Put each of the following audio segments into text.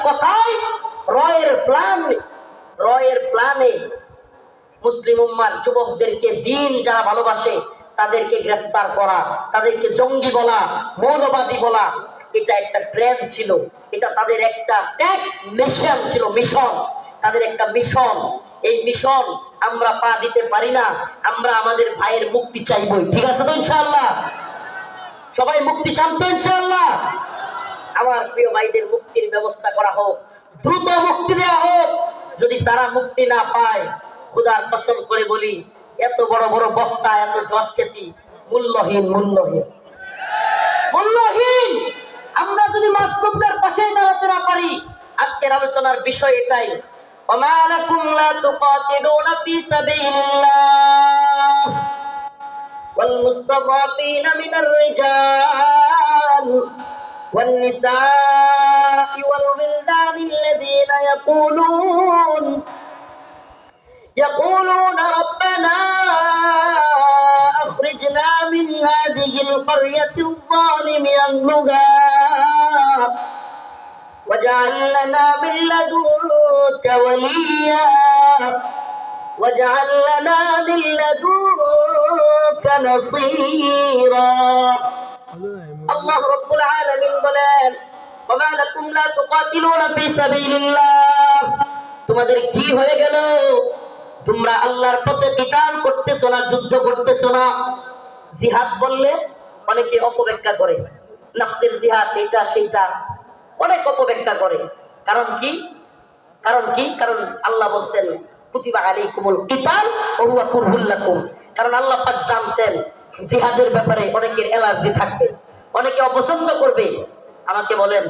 কথায় রয়ের প্ল্যানে মুসলিম উম্মার যুবকদেরকে দিন যারা ভালোবাসে তাদেরকে গ্রেফতার করা, তাদেরকে জঙ্গি বলা, মৌলবাদী বলা, এটা একটা ট্রেন্ড ছিল। এটা তাদের একটা মিশন ছিল, মিশন, তাদের একটা মিশন। এই মিশন আমরা পা দিতে পারি না। আমরা আমাদের ভাইয়ের মুক্তি চাইবই, ঠিক আছে তো ইনশাআল্লাহ? সবাই মুক্তি চান তো ইনশাআল্লাহ? আমার প্রিয় ভাইদের মুক্তির ব্যবস্থা করা হোক, দ্রুত মুক্তি দেওয়া হোক। যদি তারা মুক্তি না পায়, খোদার কসম করে বলি, এত বড় বড় বক্তা, এত যশ খ্যাতি মূল্যহীন, মূল্যহীন, মূল্যহীন। আমরা যদি মাসলুমদের পাশে দাঁড়াতে না পারি। আজকের আলোচনার বিষয় এটাই, ওমা লাকুম লা তুকাতিলুনা ফি সাবিলিল্লাহ ওয়াল মুস্তাদাফিনা মিনার রিজাল ওয়ান নিসাই ওয়াল বিলদানি আল্লাযীনা يقولون ربنا أخرجنا من هذه القرية الظالم أهلها واجعل لنا من لدنك وليا واجعل لنا من لدنك نصيرا الله رب العالمين বলেন وما لكم لا تقاتلون في سبيل الله তোমাদের কি হয়ে গেল? তোমরা আল্লাহর পথে কিতাল করতেছো না, যুদ্ধ করতেছো না। জিহাদ বললে অনেকে অপব্যাখ্যা করে, নফসের জিহাদ, এটা সেটা অনেক অপব্যাখ্যা করে। কারণ কি? কারণ আল্লাহ বলছেন কুতিবা আলাইকুমুল কিতাল ওয়া হুয়া কুরহুল লাকুম। কারণ আল্লাহ পাক জানতেন জিহাদের ব্যাপারে অনেকের অ্যালার্জি থাকবে, অনেকে অপছন্দ করবে। আমাকে বলেন,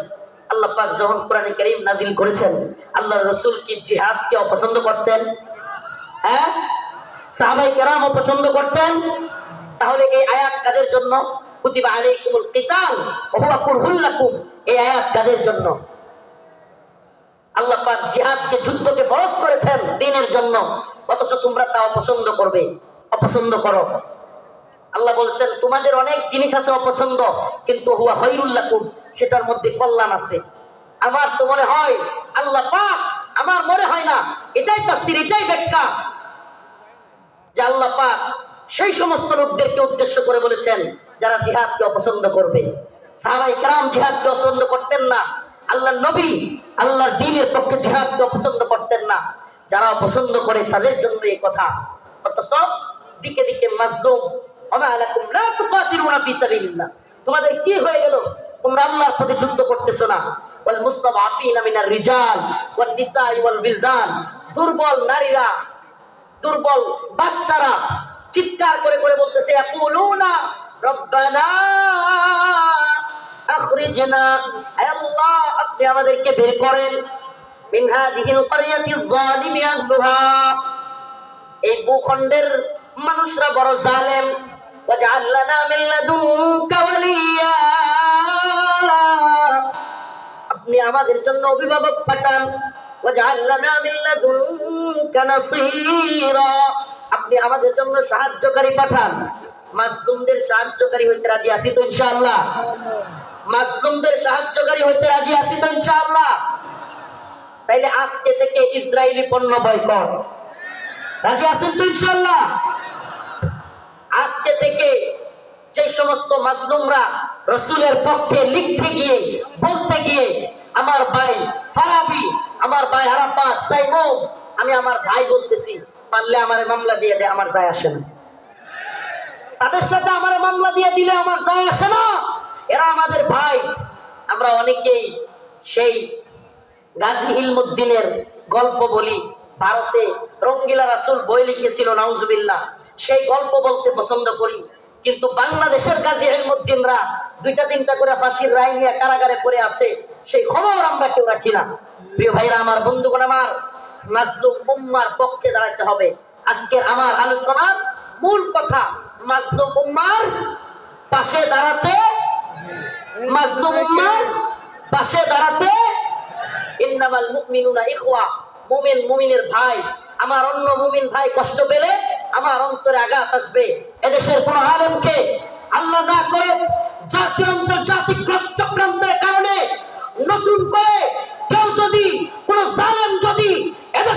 আল্লাহ পাক যখন কোরআনে কারীম নাজিল করেছেন, আল্লাহর রাসূল কি জিহাদকে অপছন্দ করতেন? হ্যাঁ, সাহাবায়ে কেরাম পছন্দ করতেন। তাহলে এই আয়াত কাদের জন্য? কুতিবা আলাইকুমুল কিতাল ওয়া হুয়া কুরহুল লাকুম, এই আয়াত কাদের জন্য? আল্লাহ পাক জিহাদকে, যুদ্ধকে ফরজ করেছেন দ্বীনের জন্য, অথচ তোমরা তা অপছন্দ করো। আল্লাহ বলছেন তোমাদের অনেক জিনিস আছে অপছন্দ, কিন্তু হুয়া খায়রুল লাকুম, সেটার মধ্যে কল্যাণ আছে। আমার তো মনে হয় আল্লাহ পাক, আমার মনে হয় না, এটাই তাফসীর, এটাই ব্যাখ্যা, যে আল্লাহ পাক সেই সমস্ত লোকদেরকে উদ্দেশ্য করে বলেছেন যারা জিহাদকে অপছন্দ করবে। সাহাবায়ে কেরাম জিহাদকে পছন্দ করতেন না, আল্লাহর নবী আল্লাহর দ্বীনের পক্ষে জিহাদকে পছন্দ করতেন না। যারা পছন্দ করে তাদের জন্য এই কথা। অথচ দিকে দিকে মাজলুম, ওমা লাকুম লা তুকাতিলুনা ফি সাবিলিল্লাহ, তোমাদের কি হয়ে গেল? তোমরা আল্লাহর পথে যুদ্ধ করতেছো না। ওয়াল মুস্তাদাফিনা মিনার রিজাল ওয়ান নিসাই ওয়াল বিলদান, দুর্বল নারীরা, দুর্বল বাচ্চারা চিৎকার করে করে বলতেছে ইয়াকুলুনা রব্বানা আখরিজনা, হে আল্লাহ আপনি আমাদেরকে বের করেন, মিন হাযিহিল ক্বরিয়াতিয যালিমি আহলুহা, এই ভূখণ্ডের মানুষরা বড় জালেম। ওয়াজআল লানা মিন লাদুনকা ওয়ালিয়া, আপনি আমাদের জন্য অভিভাবক পাঠান। ওয়াজআল লানা মিন লাদুনকা নাসীরা, আপনি আমাদের জন্য সাহায্যকারী পাঠান। মাজলুমদের সাহায্যকারী হইতে রাজি আছি তো ইনশাআল্লাহ? মাজলুমদের সাহায্যকারী হইতে রাজি আছি তো ইনশাআল্লাহ? তাইলে আজকে থেকে ইসরায়েলি পণ্য বয়কট, রাজি আছেন তো ইনশাআল্লাহ? আজকে থেকে যে সমস্ত মাজলুমরা রাসূলের পক্ষে লিখতে গিয়ে, বলতে গিয়ে, আমার ভাই ফারাবি, আমার ভাই আরাফাত, সাইমুম, আমি আমার ভাই বলতেছি, পারলে আমারে মামলা দিয়ে দে, আমার যায় আসে না। তাদের সাথে আমারে মামলা দিয়ে দিলে আমার যায় আসে না, এরা আমাদের ভাই। আমরা অনেকেই সেই গাজী ইলমুদ্দিনের গল্প বলি। ভারতে রঙ্গিলা রাসূল বই লিখেছিল, নাউজুবিল্লাহ, সেই গল্প বলতে পছন্দ করি। কিন্তু বাংলাদেশের গাজী ইলমুদ্দিনরা 2টা-3টা করে ফাঁসির রায় নিয়ে কারাগারে পড়ে আছে, সেই খবর আমরা কেউ রাখি না। প্রিয় ভাইরা আমার, বন্ধুগণ আমার, মাজলুম উম্মার পক্ষে দাঁড়াতে হবে। আজকের আমার আলোচনার মূল কথা, মাজলুম উম্মার পাশে দাঁড়াতে, মাজলুম উম্মার পাশে দাঁড়াতে। ইন্নামাল মুমিনুনা ইখওয়া, মুমিন মুমিনের ভাই। আমার অন্য মুমিন ভাই কষ্ট পেলে আমার অন্তরে আঘাত আসবে। এদেশের কোন আলেমকে আল্লাহ না করে জাতীয় আন্তর্জাতিক চক্রান্তের কারণে নতুন করে কেউ যদি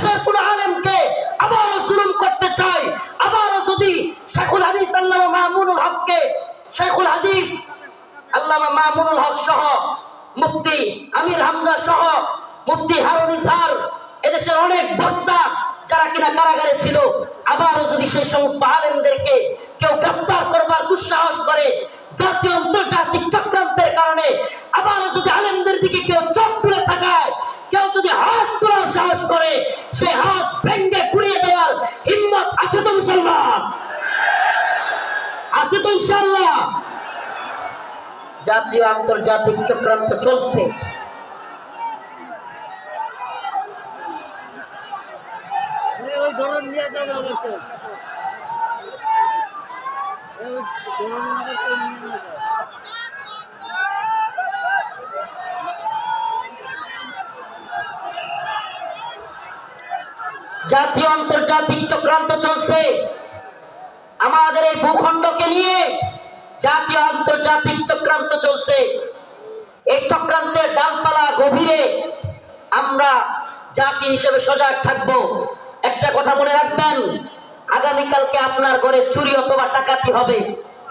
দেশের কোন আলেমকে আবারও জুলুম করতে চায়, আবারও যদি শেখুল হাদিস আল্লামা মামুনুল হককে, শেখুল হাদিস আল্লামা মামুনুল হক সহ মুফতি আমির হামজা সহ মুফতি হারুন ইজহার, এদেশের অনেক বক্তা যারা কিনা কারাগারে ছিল, আবারও যদি সেই সমস্ত আলেমদেরকে কেউ গ্রেফতার করবার দুঃসাহস করে, জাতীয় আন্তর্জাতিক চক্রান্তের কারণে আবারও যদি আলেমদের দিকে কেউ চোখ তুলে তাকায়, কেউ যদি হাত তোলার সাহস করে, সে হাত ভেঙ্গে পুড়িয়ে দেওয়ার হিম্মত আছে তো মুসলমান? আছে তো ইনশাআল্লাহ? জাতীয় আন্তর্জাতিক চক্রান্ত চলছে। জাতীয় আন্তর্জাতিক চক্রান্ত চলছে আমাদের এই ভূখণ্ডকে নিয়ে, জাতীয় আন্তর্জাতিক চক্রান্ত চলছে। এই চক্রান্তের ডালপালা গভীরে আমরা জাতি হিসেবে সজাগ থাকব। একটা কথা মনে রাখবেন, আগামীকালকে আপনার ঘরে চুরি অথবা ডাকাতি হবে,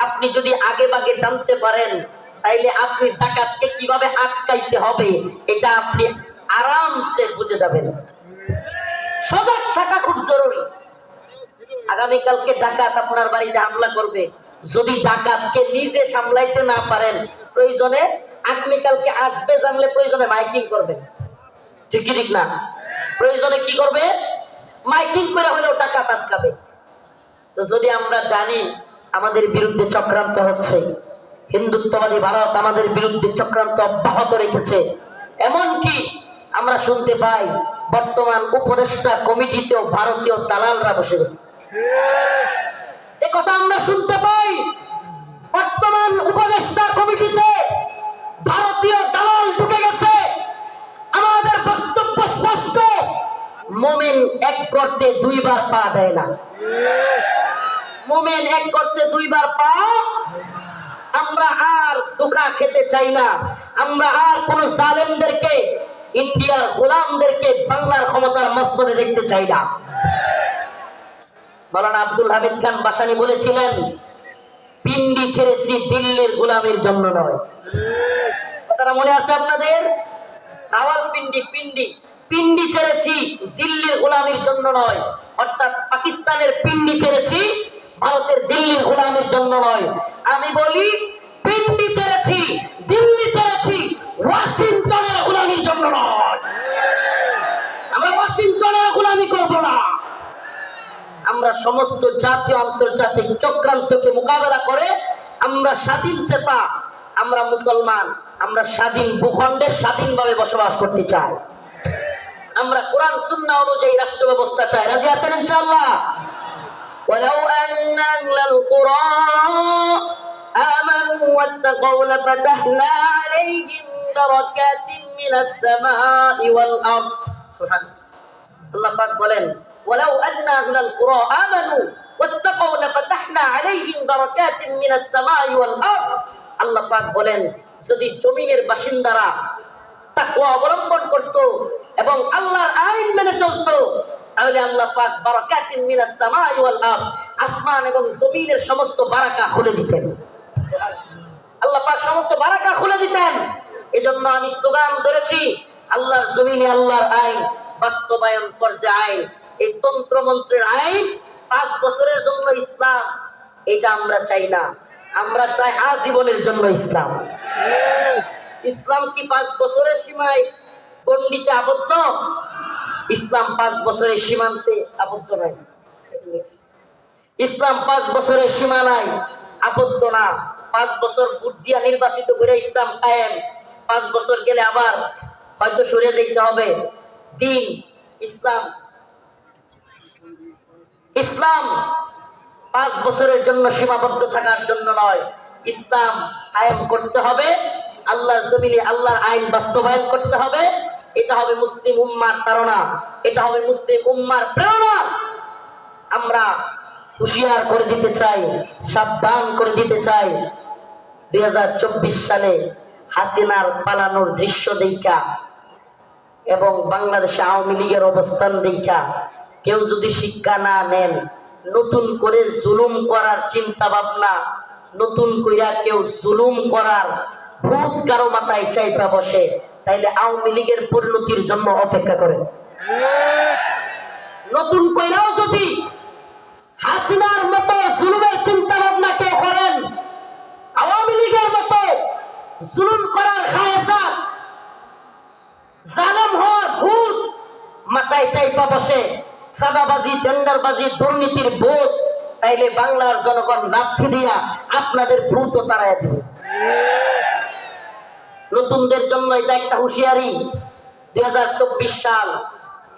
আপনি যদি আগে ভাগে জানতে পারেন, তাইলে আপনি ডাকাতকে কিভাবে আটকাইতে হবে এটা আপনি আরামসে বুঝে যাবেন। সজাগ থাকা খুব জরুরি। আগামীকালকে ডাকাত আপনার বাড়িতে হামলা করবে, যদি ডাকাতকে নিজে সামলাইতে না পারেন, প্রয়োজনে আগামীকালকে আসবে জানলে প্রয়োজনে মাইকিং করবে, ঠিক ঠিক না? প্রয়োজনে কি করবে? মাইকিং করে হলেও ডাকাত আটকাবে। তো যদি আমরা জানি আমাদের বিরুদ্ধে চক্রান্ত হচ্ছে, হিন্দুত্ববাদী ভারত আমাদের বিরুদ্ধে চক্রান্ত অব্যাহত রেখেছে, এমনকি আমরা শুনতে পাই বর্তমান উপদেষ্টা কমিটিতেও ভারতীয় দালালরা বসে গেছে। এ কথা আমরা শুনতে পাই, বর্তমান উপদেষ্টা কমিটিতে ভারতীয় দালাল ঢুকে গেছে। আমাদের বক্তব্য স্পষ্ট, মুমিন এক করতে দুইবার পা দেয় না। মুমিন এক করতে দুইবার পা। আমরা আর ধোঁকা খেতে চাই না, আমরা আর কোন জালেমদেরকে, ইন্ডিয়ার গোলামদেরকে বাংলার ক্ষমতার মসনদে দেখতে চাই না। মাওলানা আব্দুল হামিদ খান বাসানী বলেছিলেন, পিন্ডি ছেড়েছি দিল্লির গোলামের জন্য নয়। কথাটা মনে আছে আপনাদের? রাওয়ালপিন্ডি পিন্ডি, পিন্ডি ছেড়েছি দিল্লির গোলামের জন্য নয়, অর্থাৎ পাকিস্তানের পিন্ডি ছেড়েছি, ভারতের দিল্লির গোলামের জন্য নয়। আমি বলি পিন্ডি ছেড়েছি, দিল্লি ছেড়েছি, ওয়াশিংটনের গোলামির জন্য নয়। আমরা ওয়াশিংটনের গোলামি করব না। আমরা সমস্ত জাতীয় আন্তর্জাতিক চক্রান্তকে মোকাবেলা করে আমরা স্বাধীন চেতা, আমরা মুসলমান, আমরা স্বাধীন ভূখণ্ডে স্বাধীনভাবে বসবাস করতে চাই। আমরা কোরআন সুন্নাহ অনুযায়ী রাষ্ট্র ব্যবস্থা চাই। রাজি আছেন ইনশাআল্লাহ? ওয়ালাউ আন্না আহলাল কুরা আমানু ওয়াত্তাকাউ লাফাতাহনা আলাইহিম বারাকাতিন মিনাস সামাই ওয়াল আরদ। সুবহানাল্লাহ। আল্লাহ পাক বলেন, ওয়ালাউ আন্না আহলাল কুরা আমানু ওয়াত্তাকাউ লাফাতাহনা আলাইহিম বারাকাতিন মিনাস সামাই ওয়াল আরদ। আল্লাহ পাক বলেন, যদি জমিনের বাসিন্দারা তাকওয়া অবলম্বন করত এবং আল্লাহর আইন মেনে চলতো, তাহলে আল্লাহ পাক বারাকাতিন মিনাস সামাই ওয়াল আরদ, আসমান এবং জমিনের সমস্ত বারাকা খুলে দিতেন। আল্লাহ পাক সমস্ত বারাকা খুলে দিতেন। এজন্য আমি স্লোগান ধরেছি, আল্লাহর জমিনে আল্লাহর আইন বাস্তবায়ন ফরজে আইন। এই তন্ত্র মন্ত্রের আইন 5 বছরের জন্য ইসলাম, এটা আমরা চাই না। আমরা চাই আজীবনের জন্য ইসলাম। ইসলাম কি 5 বছরের সীমায় গণ্ডিতে আবদ্ধ? ইসলাম 5 বছরের সীমান্তে আবদ্ধ নয়। ইসলাম 5 বছরের সীমানায় আবদ্ধ না। 5 বছর ভোট দিয়া নির্বাচিত করে ইসলাম কায়েম, 5 বছর গেলে আবার হয়তো সরে যেতে হবে। দিন ইসলাম, ইসলাম 5 বছরের জন্য সীমাবদ্ধ থাকার জন্য নয়। ইসলাম কায়েম করতে হবে, আল্লাহর জমিনে আল্লাহর আইন বাস্তবায়ন করতে হবে। এটা হবে মুসলিম উম্মার তাড়না, এটা হবে মুসলিম উম্মার প্রেরণা। আমরা হুঁশিয়ার করে দিতে চাই, সাবধান করে দিতে চাই। 2024 সালে হাসিনার পালানোর দৃশ্য দেখা এবং বাংলাদেশে আওয়ামী লীগের অবস্থান দেখা কেউ যদি শিক্ষা না নেন, নতুন করে জুলুম করার চিন্তা ভাবনা, নতুন কইরা কেউ জুলুম করার ভূত কারো মাথায় চাইপা বসে, তাইলে আওয়ামী লীগের পরিণতির জন্য অপেক্ষা করেন। নতুন কইরাও যদি হাসিনার মতো জুলুমের চিন্তা ভাবনা কেউ করেন, আওয়ামী লীগের মতো জুলুম করার খায়েশাত, জালেম হওয়ার ভূত মাথায় চাইপা বসে, সাদাবাজি, টেন্ডারবাজি, দুর্নীতির ভূত, তাইলে বাংলার জনগণ লাথি দিয়া আপনাদের ভূতও তাড়াইয়া দিবে। নতুনদের জন্য এটা একটা হুঁশিয়ারি। 2024 সাল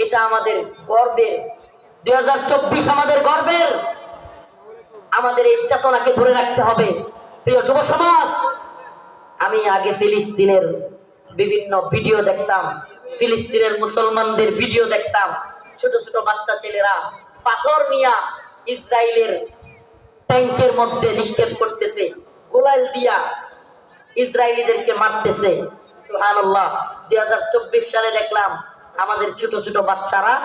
এটা আমাদের গর্বের, 2024 আমাদের গর্বের। আমাদের এই চেতনাকে ধরে রাখতে হবে। প্রিয় যুব সমাজ, আমি আগে ফিলিস্তিনের বিভিন্ন ভিডিও দেখতাম, ফিলিস্তিনের মুসলমানদের ভিডিও দেখতাম। ছোট ছোট বাচ্চা ছেলেরা পাথর নিয়ে ইসরায়েলের ট্যাঙ্কের মধ্যে নিক্ষেপ করতেছে, গোলাল দিয়া ইসরায়েলিদেরকে মারতেছে। সুবহানাল্লাহ। 2024 সালে দেখলাম আমাদের ছোট ছোট বাচ্চারা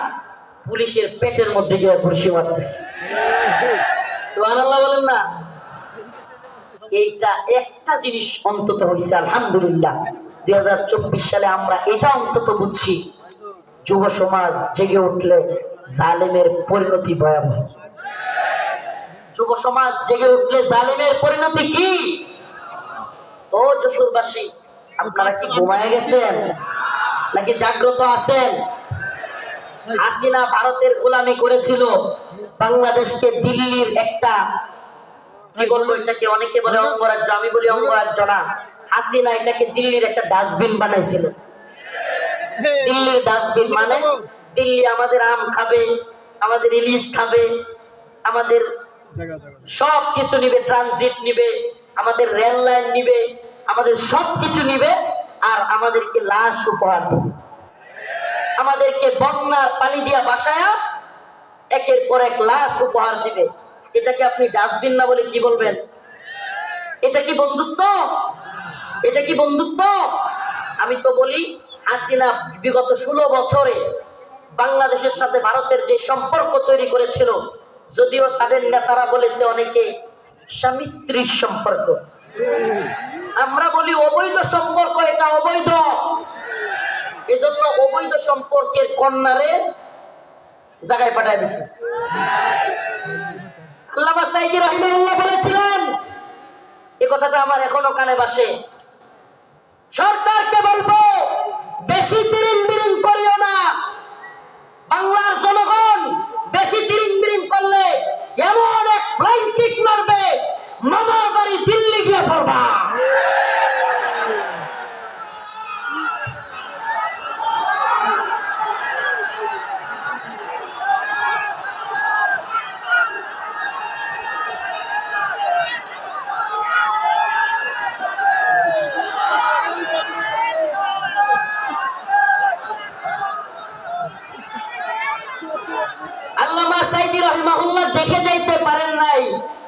পুলিশের পেটের মধ্যে গিয়ে ঘুষি মারতেছে। সুবহানাল্লাহ বলেন না? এইটা একটা জিনিস অন্তত হয়েছে, আলহামদুলিল্লাহ। 2024 সালে আমরা এটা অন্তত বুঝছি, যুব সমাজ জেগে উঠলে জালেমের পরিণতি ভয়াবহ। যুব সমাজ জেগে উঠলে জালেমের পরিণতি কি? তো যশোরবাসী, আপনারা কি ঘুমায় গেছেন নাকি জাগ্রত আছেন? হাসিনা ভারতের গোলামি করেছিল, বাংলাদেশকে দিল্লির একটা, কি বলবো এটাকে, অনেকে বলে অঙ্গরাজ্য, আমি বলি অঙ্গরাজ্য না। হাসিনা এটাকে দিল্লির একটা ডাস্টবিন বানাইছিল। দিল্লির ডাস্টবিন মানে দিল্লি আমাদের আম খাবে, আমাদের ইলিশ খাবে, আমাদের সব কিছু নিবে, ট্রানজিট নিবে, আমাদের রেল লাইন নিবে, আমাদের সব কিছু নিবে, আর আমাদেরকে লাশ উপহার দিবে, আমাদেরকে বন্যার পানি দিয়া বাসায়া একের পর এক লাশ উপহার দিবে। এটাকে আপনি ডাস্টবিন না বলে কি বলবেন? এটা কি বন্ধুত্ব? এটা কি বন্ধুত্ব? আমি তো বলি, হাসিনা বিগত 16 বছরে বাংলাদেশের সাথে ভারতের যে সম্পর্ক তৈরি করেছিল, যদিও তাদের নেতারা বলেছে অনেকে স্বামী স্ত্রীর সম্পর্ক, আমরা বলি অবৈধ সম্পর্ক, এটা অবৈধ। এজন্য অবৈধ সম্পর্কের কন্যারে জায়গায় পাঠায় দিছে। আল্লামা সাইদি রাহিমাহুল্লাহ বলেছিলেন, এই কথাটা আমার এখনো কানে ভাসে, সরকারকে বলবো বেশি তিরিং বিরিং করিও না। বাংলার জনগণ বেশি তিরিং বিরিং করলে এমন এক ফ্লাইং কিক মারবে, মামার বাড়ি দিল্লি গিয়ে পড়বা। আল্লামা সাইদি রাহিমাহুল্লাহ দেখে যাইতে পারেন নাই,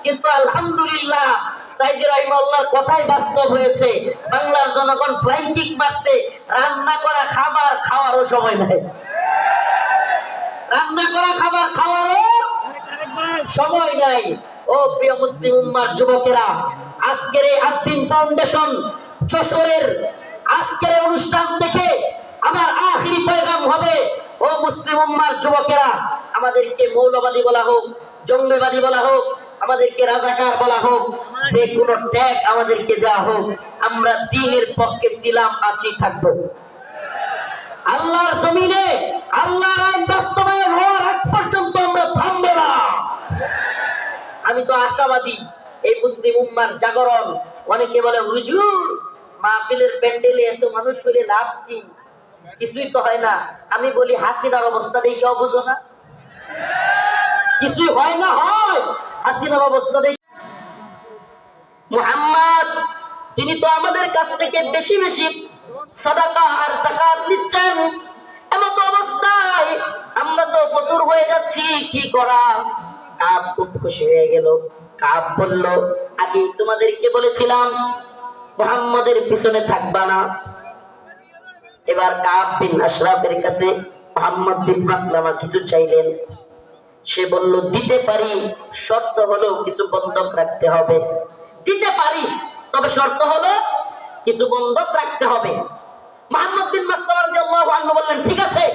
কিন্তু আলহামদুলিল্লাহ সাইদি রাহিমাহুল্লাহর কথাই বাস্তব হয়েছে। বাংলার জনগণ ফ্লাইং কিক মারছে, রান্না করা খাবার খাওয়ারও সময় নাই, রান্না করা খাবার খাওয়ারও সময় নাই। ও প্রিয় মুসলিম উম্মার যুবকেরা, আজকের এই আদ্দিন ফাউন্ডেশন যশোরের আজকের অনুষ্ঠান থেকে আমার আখিরি পয়গাম হবে, ও মুসলিম উম্মার যুবকেরা, আমাদেরকে মৌলবাদী বলা হোক, জঙ্গিবাদী বলা হোক, আমাদেরকে রাজাকার বলা হোক, যে কোনো ট্যাগ আমাদেরকে দেওয়া হোক, আমরা দ্বীনের পক্ষে ছিলাম, আছি, থাকবো। আল্লাহর জমিনে আল্লাহর আইন বাস্তবায়ন হওয়ার আগ পর্যন্ত আমরা থামবো না। আমি তো আশাবাদী এই মুসলিম উম্মার জাগরণ। অনেকে বলে হুজুর মাহফিলের প্যান্ডেলে এত মানুষ হলে লাভ কি? কিছুই তো হয় না। আমি বলি হাসিনার অবস্থা দেখে বুঝো না? কিছুই হয় না, হয় হাসিনার অবস্থা দেখে। মুহাম্মদ তিনি তো আমাদের কাছ থেকে বেশি বেশি সাদাকা আর যাকাত নিচ্ছেন, এমত অবস্থায় আমরা তো ফতুর হয়ে যাচ্ছি, কি করা? কাব খুব খুশি হয়ে গেল। কাব বলল, আগে তোমাদেরকে বলেছিলাম মুহাম্মাদের পিছনে থাকবা না, এবার কাব বিন আশরাফের কাছে মুহাম্মদ বিন মাসলামা কিছু চাইলেন। সে বলল দিতে পারি, শর্ত হলো কিছু বন্ধক রাখতে হবে। দিতে পারি, তবে শর্ত হলো কিছু বন্ধক রাখতে হবে। মুহাম্মদ বিন মাসলামা রাদিয়াল্লাহু আনহু বললেন ঠিক আছে,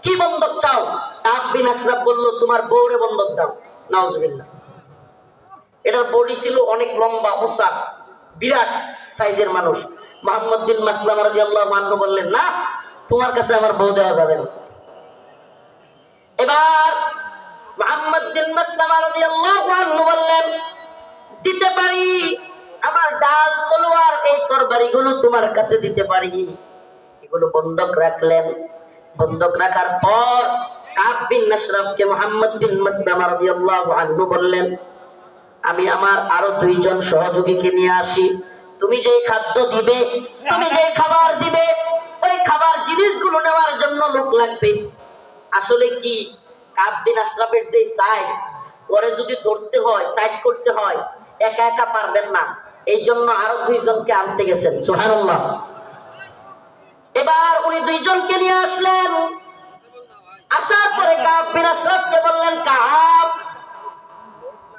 কি বন্ধক চাও? কাব বিন আশরাফ বলল তোমার বউরে বন্ধক দাও। নাউজুবিল্লাহ। এটার বডি ছিল অনেক লম্বা, উঁচা, বিরাট সাইজের মানুষ। মুহাম্মদ বিন মাসলামা রাদিয়াল্লাহু আনহু বললেন না, তোমার কাছে আমার বউ দেওয়া যাবে না। এবার মুহাম্মদ বিন মাসলামা রাদিয়াল্লাহু আনহু বললেন দিতে পারি, আমার ডাল তলোয়ার এই তরবারিগুলো তোমার কাছে দিতে পারি। এগুলো বন্ধক রাখলেন। বন্ধক রাখার পর কাব বিন আশরাফকে মুহাম্মদ বিন মাসলামা রাদিয়াল্লাহু আনহু বললেন আমি আমার আরো 2 জন সহযোগীকে নিয়ে আসি। তুমি যে খাদ্য দিবে, তুমি যে খাবার দিবে, ওই খাবার জিনিসগুলো নেওয়ার জন্য লোক লাগবে। আসলে কি কাব বিন আশরাফের যে সাইজ, ওরে যদি ধরতে হয়, সাইজ করতে হয়, একা একা পারবেন না। এই জন্য আরো 2 জনকে আনতে গেছেন। সুবহানাল্লাহ। এবার উনি 2 জনকে নিয়ে আসলেন। আসার পরে কাব বিন আশরাফকে বললেন কাব,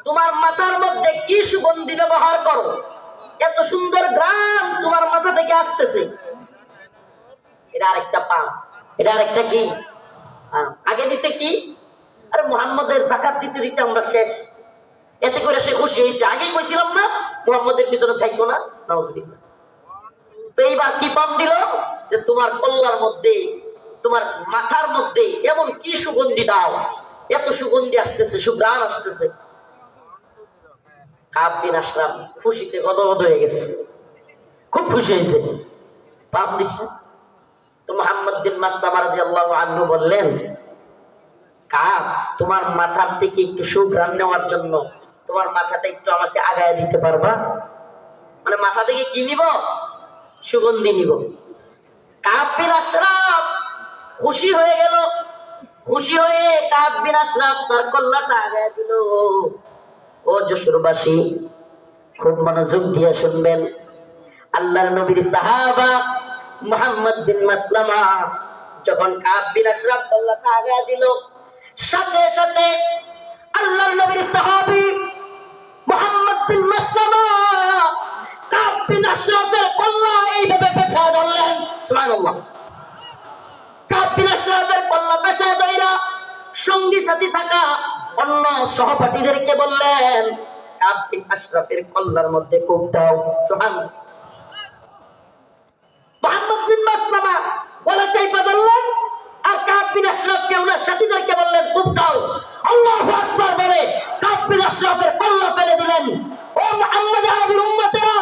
তোমার মাথার মধ্যে কি সুগন্ধি ব্যবহার করো? এত সুন্দর গ্রাম তোমার মাথা থেকে আসতেছে। এটা আরেকটা পাম, এটা আরেকটা কি আগে দিছে কি? আরে মুহাম্মদের যাকাত দিতে দিতে আমরা শেষ। এতে করে সে খুশি হয়েছে। আগেই কইছিলাম না মুহাম্মদের পিছনে থাকবো না। নাউজুবিল্লাহ। তো এইবার কি পাম দিল যে তোমার কল্লার মধ্যে, তোমার মাথার মধ্যে এমন কি সুগন্ধি দাও, এত সুগন্ধি আসতেছে, সুঘ্রাণ আসতেছে। কাব বিন আশরাফ খুশিতে গদগদ হয়ে গেছে, খুব খুশি হয়েছে, পাপ দিচ্ছে। তো মুহাম্মদ বিন মাসলামা রাদিয়াল্লাহু আনহু বললেন কাব, তোমার মাথার থেকে একটু সুঘ্রাণ নেওয়ার জন্য তোমার মাথাটা একটু আমাকে আগায় দিতে পারবা? মানে মাথা থেকে কি নিব? সুগন্ধি নিব। কাব বিন আশরাফ খুশি হয়ে গেল। খুশি হয়ে কাব বিন আশরাফ তার কল্লাটা আগায় দিল। ও যশোরবাসী, খুব মনোযোগ দিয়ে শুনবেন। আল্লাহর নবীর সাহাবা মুহাম্মদ বিন মাসলামা যখন কাব বিন আশরাফ কল্লাটা আগায় দিল, সাথে সাথে আল্লাহর নবীর সাহাবী মুহাম্মদ বিন মাসলামা কাব বিন আশরাফের কল্লা এইভাবে পেছায় ধরলেন। সুবহানাল্লাহ। কাব বিন আশরাফের কল্লা পেছায় ধইরা সঙ্গী সাথী থাকা অন্য সহপাঠীদেরকে বললেন কাব বিন আশরাফের কল্লার মধ্যে কোপ দাও। সুবহানাল্লাহ। মুহাম্মদ বিন মাসলামা গলা চাইপা ধরলেন, আর কাব বিন আশরাফকে ওনার সাথীদেরকে বললেন কোপ দাও। আল্লাহু আকবার বলে কাব বিন আশরাফের কল্লা ফেলে দিলেন। ও মুহাম্মদ আরবির উম্মতেরা,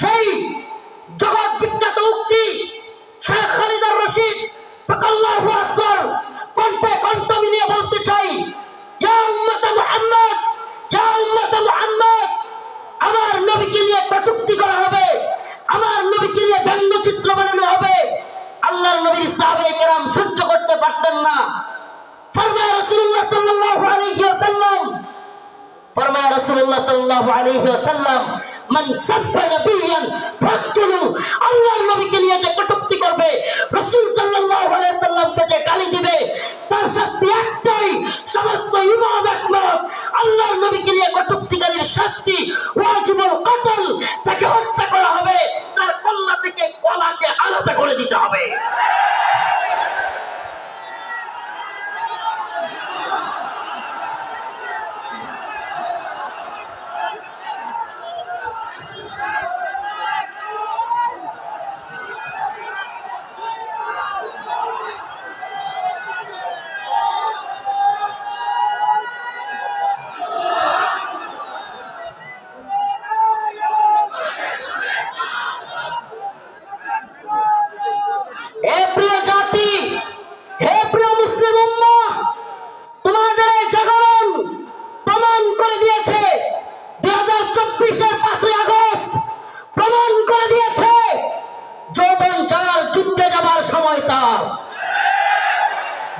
সেই জগৎ বিখ্যাত উক্তি শেখ খালিদ আর রশিদ ফাকাল্লাহু আসর কণ্ঠে কণ্ঠ মিলিয়ে বলতে চাই, ইয়া উম্মত মুহাম্মদ, ইয়া উম্মত মুহাম্মদ, আমার নবীকে নিয়ে কটূক্তি করা হবে, আমার নবীকে নিয়ে ব্যঙ্গচিত্র বানানো হবে। আল্লাহর নবীর সাহাবায়ে কেরাম সহ্য করতে পারতেন না। ফরমায় রাসূলুল্লাহ সাল্লাল্লাহু আলাইহি ওয়াসাল্লাম, ফরমায় রাসূলুল্লাহ সাল্লাল্লাহু আলাইহি ওয়াসাল্লাম, মান সাব্বা নাবিয়ান ফাকতুলু, আল্লাহর নবীকে নিয়ে যে কটূক্তি করবে, রাসূল সাল্লাল্লাহু আলাইহি ওয়াসাল্লামকে যে গালি দিবে, তার শাস্তি একটাই। সমস্ত ইমাম একমত, আল্লাহর নবীকে নিয়ে কটূক্তিকারীর শাস্তি ওয়াজিবুল কতল, তাকে হত্যা করা হবে, তার কল্লা থেকে গলাকে আলাদা করে দিতে হবে।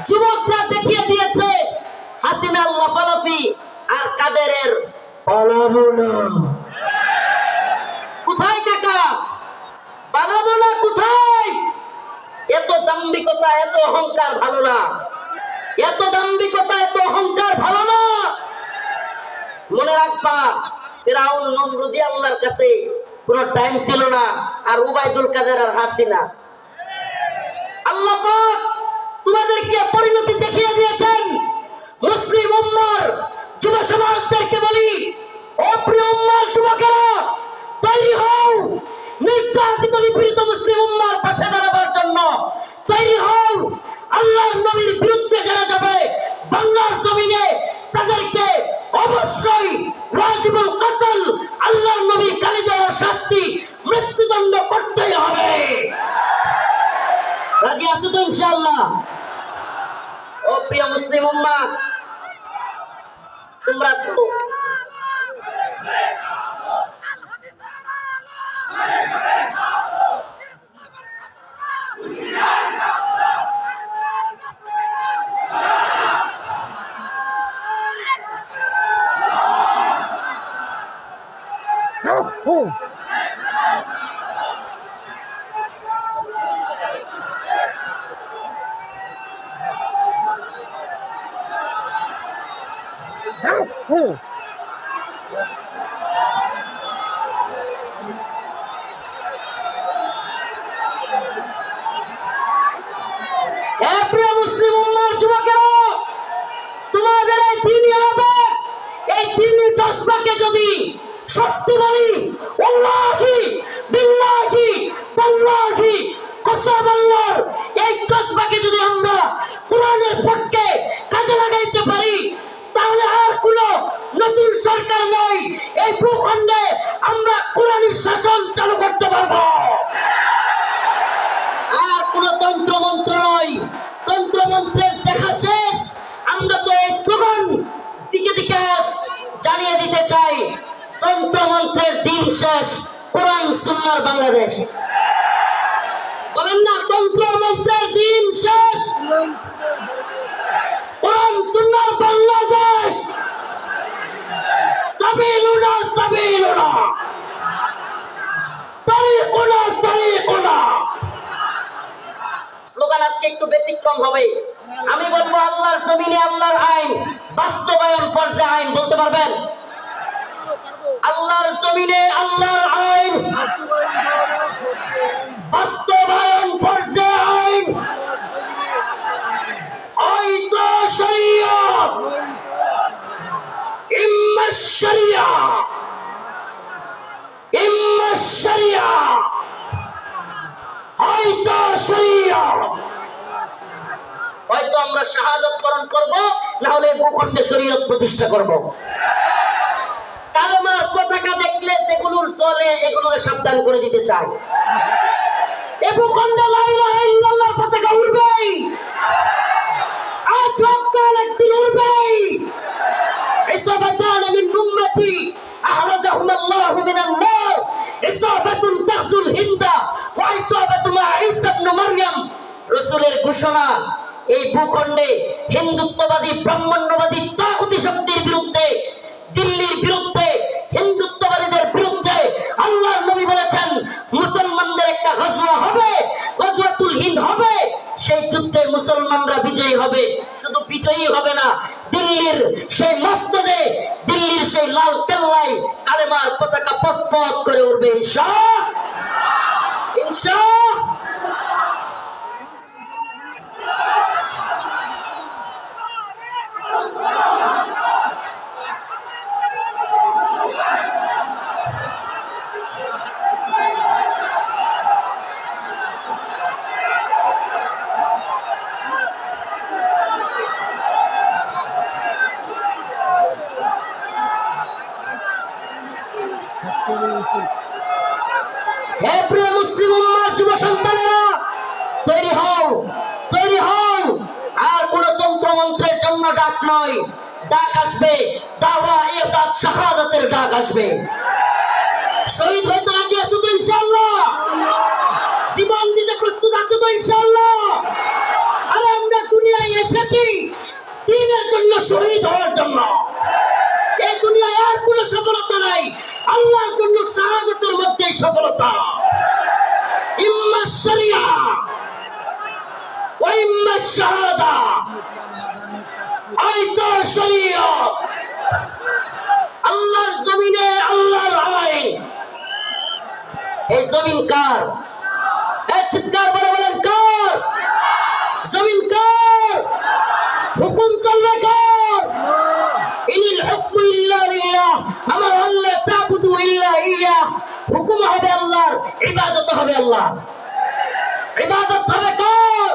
যুবকরা দেখিয়ে দিয়েছে হাসিনার লাফালাফি আর কাদেরের পালাবো না। কোথায় কাকা? পালাবো না কোথায়? এত দাম্ভিকতা, এত অহংকার ভালো না। এত দাম্ভিকতা, এত অহংকার ভালো না। মনে রাখবা, ফিরাউন নমরুদি আল্লাহর কাছে কোনো টাইম ছিল না, আর উবাইদুল কাদের আর হাসিনা। আল্লাহ পাক তোমাদেরকে পরিণতি দেখিয়ে দিয়েছেন। মুসলিম উম্মার যুব সমাজদেরকে বলি, ও প্রিয় উম্মার যুবকেরা, তৈরি হও নির্যাতিত নিপীড়িত মুসলিম উম্মার পাশে দাঁড়াবার জন্য। তৈরি হও আল্লাহর নবীর বিরুদ্ধে যারা যাবে বাংলার জমিনে, তাদেরকে অবশ্যই ওয়াজিবুল কতল, আল্লাহর নবীর গালি দেওয়ার শাস্তি, মৃত্যুদণ্ড করতেই হবে। রাজি আছো তো ইনশাআল্লাহ? ও প্রিয় মুসলিম উম্মাহ, তোমরা তো প্রিয় মুসলিম উম্মার যুবকেরা, তোমাদের এই দিনই আবেগ, এই দিনই জজবাকে যদি সত্যি বলি, ওয়াল্লাহি বিল্লাহি তাল্লাহি কসম আল্লাহর, এই জজবাকে যদি আমরা কোরআনের পক্ষে কাজে লাগাইতে পারি, তাহলে আর কোনো নতুন সরকার নয়, এই ভূখণ্ডে আমরা কোরআনের শাসন চালু করতে পারবো। আর কোন তন্ত্রমন্ত্র নয়। তন্ত্রমন্ত্রের দেখা শেষ। আমরা তো এই স্লোগান দিকে দিকে জানিয়ে দিতে চাই, তন্ত্রমন্ত্রের দিন শেষ, কোরআন সুন্নাহর বাংলাদেশ। বলেন না, তন্ত্রমন্ত্রের দিন শেষ, কোরআন সুন্নাহর বাংলাদেশ। সাবিলুনা সাবিলুনা, তারিকুনা তারিকুনা। স্লোগান আজকে একটু ব্যতিক্রম হবে। আমি বলবো, আল্লাহর জমিনে আল্লাহর আইন বাস্তবায়ন ফরজে আইন। বলতে পারবেন? আল্লাহর জমিনে আল্লাহর আইন বাস্তবায়ন ফরজে আইন। হয়তো শরিয়ত, ইম্মা শরিয়া, ইম্মা শরিয়া, হয়তো শরিয়া। হয়তো আমরা শাহাদাত বরণ করব, না হলে ভূখণ্ডে শরীয়ত প্রতিষ্ঠা করব। কালেমার পতাকা দেখলে যেগুলোর চলে, এগুলোকে সাবধান করে দিতে চাই। এ ভূখণ্ডে লা ইলাহা ইল্লাল্লাহর পতাকা উড়বেই, আজ হোক কাল একদিন উড়বেই। ইসাবাতান মিন উম্মতি আহরাজাহুম আল্লাহু মিনান নার, ইসাবাতুন তাগজুল হিন্দা ওয়া ইসাবাতু মা ঈসা ইবনে মারইয়াম। রাসূলের ঘোষণা, এই ভূখণ্ডে হিন্দুত্ববাদী ব্রাহ্মণ্যবাদী তাগুতি শক্তির বিরুদ্ধে, দিল্লির বিরুদ্ধে, হিন্দুত্ববাদীদের বিরুদ্ধে আল্লাহর নবী বলেছেন, মুসলমানদের একটা গজওয়া হবে, গজওয়াতুল হিন্দ হবে। সেই যুদ্ধে মুসলমানরা বিজয়ী হবে। শুধু বিজয়ী হবে না, দিল্লির সেই মসনদে, দিল্লির সেই লাল কেল্লায় কালেমার পতাকা পথ পথ করে উঠবে ইনশাআল্লাহ, ইনশাআল্লাহ। হে প্রিয় মুসলিম উম্মার যুব সন্তানেরা, তৈরি হও, তৈরি হও। আর কোন তন্ত্রমন্ত্রের জন্য ডাক নয়, ডাক আসবে দাওয়া ইরদাদ শাহাদাতের ডাক আসবে। শহীদ হইতে রাজি আছো তো ইনশাআল্লাহ? জীবন দিতে প্রস্তুত আছো তো ইনশাআল্লাহ? আরে আমরা দুনিয়ায় এসেছি দ্বীনের জন্য, শহীদ হওয়ার জন্য। এই দুনিয়ায় আর কোনো সফলতা নাই, আল্লাহর জন্য শাহাদাতের মধ্যে সফলতা। ইম্মা শরিয়া ইম্মা শাহাদা, হয়তো শরীয়ত। আল্লাহর জমিনে আল্লাহর আইন। এই জমিন কার? চিৎকার করে বলেন কার? জমিন কার? হুকুম চলবে কার? ইনিল হুকমু ইল্লা লিল্লাহ, আমার আল্লাহ তা'বুদু ইল্লা ইয়্যাহ। হুকুম হবে আল্লাহর, ইবাদত হবে আল্লাহ। ইবাদত হবে কার?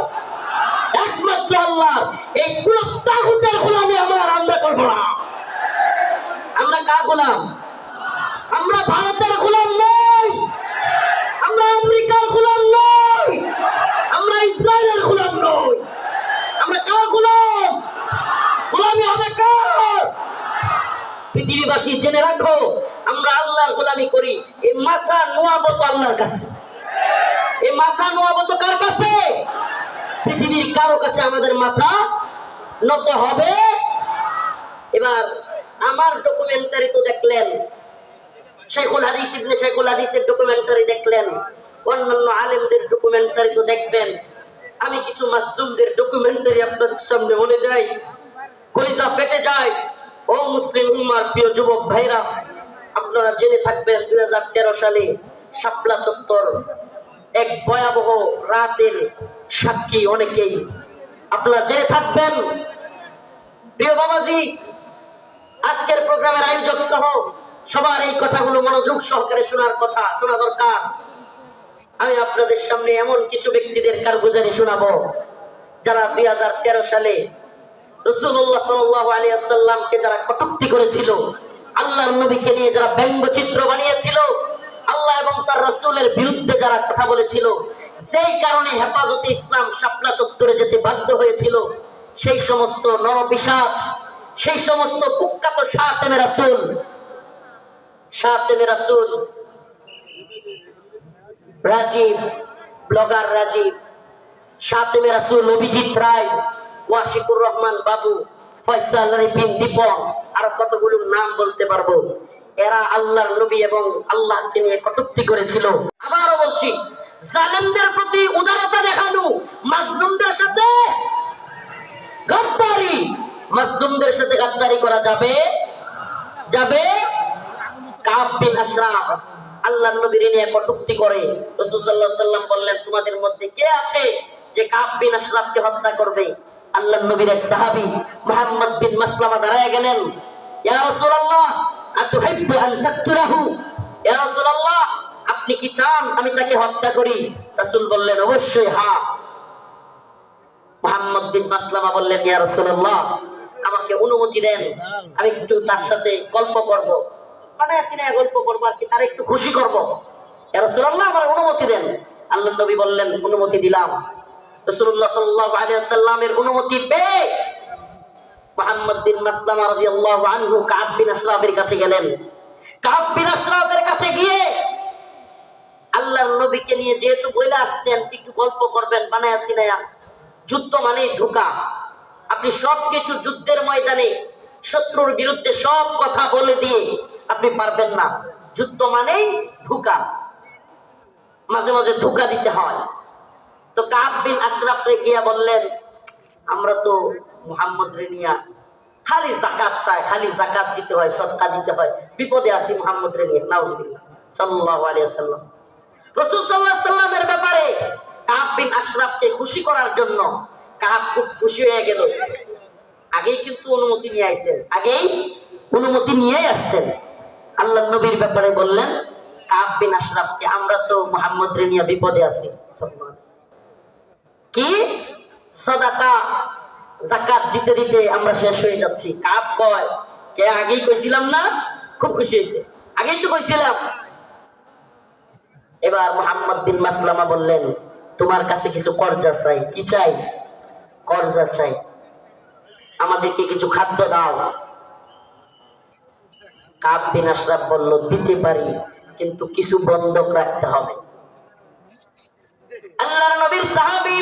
একমাত্র আল্লাহ। এই কোন তাগুতের গোলামি আমরা করব না। আমরা কার গোলাম? আমরা ভারতের গোলাম নই, আমরা আমেরিকার গোলাম নই, আমরা ইসরায়েলের গোলাম নই। আমরা কার গোলাম? গোলামি হবে কার? পৃথিবীবাসী জেনে রাখো, আমরা আল্লাহর গোলামি করি। এই মাথা নোয়াবো তো আল্লাহর কাছে। এই মাথা নোয়াবো তো কার কাছে? পৃথিবীর কারো কাছে আমাদের মাথা নত হবে। এবার আমার ডকুমেন্টারি তো দেখলেন, শেখুল হাদিস ইবনে শেখুল হাদিসের ডকুমেন্টারি দেখলেন, অন্যান্য আলেমদের ডকুমেন্টারি তো দেখবেন। আমি কিছু মাসলুমদের ডকুমেন্টারি আপনাদের সামনে বলে যাই, কলিজা ফেটে যায়। ও মুসলিম উম্মার প্রিয় যুবক ভাইরা, আপনারা জেনে থাকবেন 2013 সালে শাপলা চত্বর এক ভয়াবহ রাতের সাক্ষী অনেকেই। আপনারা জেনে থাকবেন। প্রিয় বাবাজি, আজকের প্রোগ্রামের আয়োজক সহ সবার এই কথাগুলো মনোযোগ সহকারে শোনা দরকার। আমি আপনাদের সামনে এমন কিছু ব্যক্তিদের কারগুজারি শোনাবো যারা 2013 সালে রাসূলুল্লাহ সাল্লাল্লাহু আলাইহি ওয়াসাল্লামকে যারা কটূক্তি করেছিল, আল্লাহর নবীকে নিয়ে যারা ব্যঙ্গচিত্র বানিয়েছিল, আল্লাহ এবং তার রাসূলের বিরুদ্ধে যারা কথা বলেছিল, সেই কারণে হেফাজতে ইসলাম শাপলা চত্বরে যেতে বাধ্য হয়েছিল। সেই সমস্ত নরপিশাচ, সেই সমস্ত কুখ্যাত শাতেমে রাসূল রাজীব, ব্লগার রাজীব, শাতেমে রাসূল অভিজিৎ রায়, ওয়াশিকুর রহমান বাবু, ফয়সাল রিপিন দীপন, আর কতগুলো নাম বলতে পারবো। এরা আল্লাহর নবী এবং আল্লাহকে নিয়ে কটূক্তি করেছিল। আবারও বলছি, জালেমদের প্রতি উদারতা দেখানো, মাজলুমদের সাথে গাদ্দারি, মাজলুমদের সাথে গাদ্দারি করা যাবে? কাব বিন আশরাফ আল্লাহর নবীর নিয়ে কটূক্তি করে। রাসূল সাল্লাল্লাহু আলাইহি ওয়াসাল্লাম বললেন, তোমাদের মধ্যে কে আছে যে কাব বিন আশরাফকে হত্যা করবে? আল্লাহর নবীর এক সাহাবী মুহাম্মদ বিন মাসলামা দাঁড়ায় গেলেন। ইয়া রাসূলুল্লাহ, আতুহিব্বু আন তাকতুলাহু? ইয়া রাসূলুল্লাহ, আপনি কি চান আমি তাকে হত্যা করি? রাসূল বললেন, অবশ্যই হ্যাঁ। মুহাম্মদ বিন মাসলামা বললেন, ইয়া রাসূলুল্লাহ, আমাকে অনুমতি দেন, আমি একটু তার সাথে গল্প করব। মানে আসিনা গল্প করব আর কি, তার একটু খুশি করব। ইয়া রাসূলুল্লাহ, আমার অনুমতি দেন। আল্লাহর নবী বললেন, অনুমতি দিলাম। রাসূলুল্লাহ সাল্লাল্লাহু আলাইহি ওয়াসাল্লামের অনুমতি পেয়ে মুহাম্মদ বিন মাসলামা রাদিয়াল্লাহু আনহু কাব বিন আশরাফের কাছে গেলেন। কাব বিন আশরাফের কাছে গিয়ে আল্লাহর নবীকে নিয়ে যেহেতু বলে আসছেন একটু গল্প করবেন, বানায় আসিনা যুদ্ধ মানেই ধোঁকা। আপনি সবকিছু যুদ্ধের ময়দানে শত্রুর বিরুদ্ধে সব কথা বলে দিয়ে আপনি পারবেন না। যুদ্ধ মানেই ধোঁকা, মাঝে মাঝে ধোঁকা দিতে হয়। তো কাব বিন আশরাফ রে গিয়া বললেন, আমরা তো মুহাম্মদ রে নিয়া খালি যাকাত চাই, খালি যাকাত দিতে হয়, সদকা দিতে হয়, বিপদে আছি মুহাম্মদ রে নিয়ে। নাউজুবিল্লাহ। সাল্লাল্লাহু আলাইহি ওয়াসাল্লাম রাসূল সাল্লাল্লাহু আলাইহি ওয়াসাল্লামের ব্যাপারে কাব বিন আশরাফকে খুশি করার জন্য কাব খুব খুশি হয়ে গেল। আগেই কিন্তু অনুমতি নিয়ে আইছেন, আগেই অনুমতি নিয়েই আসছেন। আল্লাহর নবীর ব্যাপারে বললেন কাব বিন আশরাফকে, আমরা তো মুহাম্মদ রে নিয়ে বিপদে আছি। সাল্লাল্লাহু আলাইহি ওয়াসাল্লাম কি সাদাকা যাকাত দিতে দিতে আমরা শেষ হয়ে যাচ্ছি। কাব কয়, কে আগেই কইছিলাম না? খুব খুশি হয়েছে, আগেই তো কইছিলাম। এবার মুহাম্মদ বিন মাসলামা বললেন, তোমার কাছে কিছু কর্জা চাই। কি চাই? কর্জা চাই, আমাদেরকে কিছু খাদ্য দাও। কাব বিন আশরাফ বলল, দিতে পারি, কিন্তু কিছু বন্ধক রাখতে হবে। আল্লাহর নবীর সাহাবী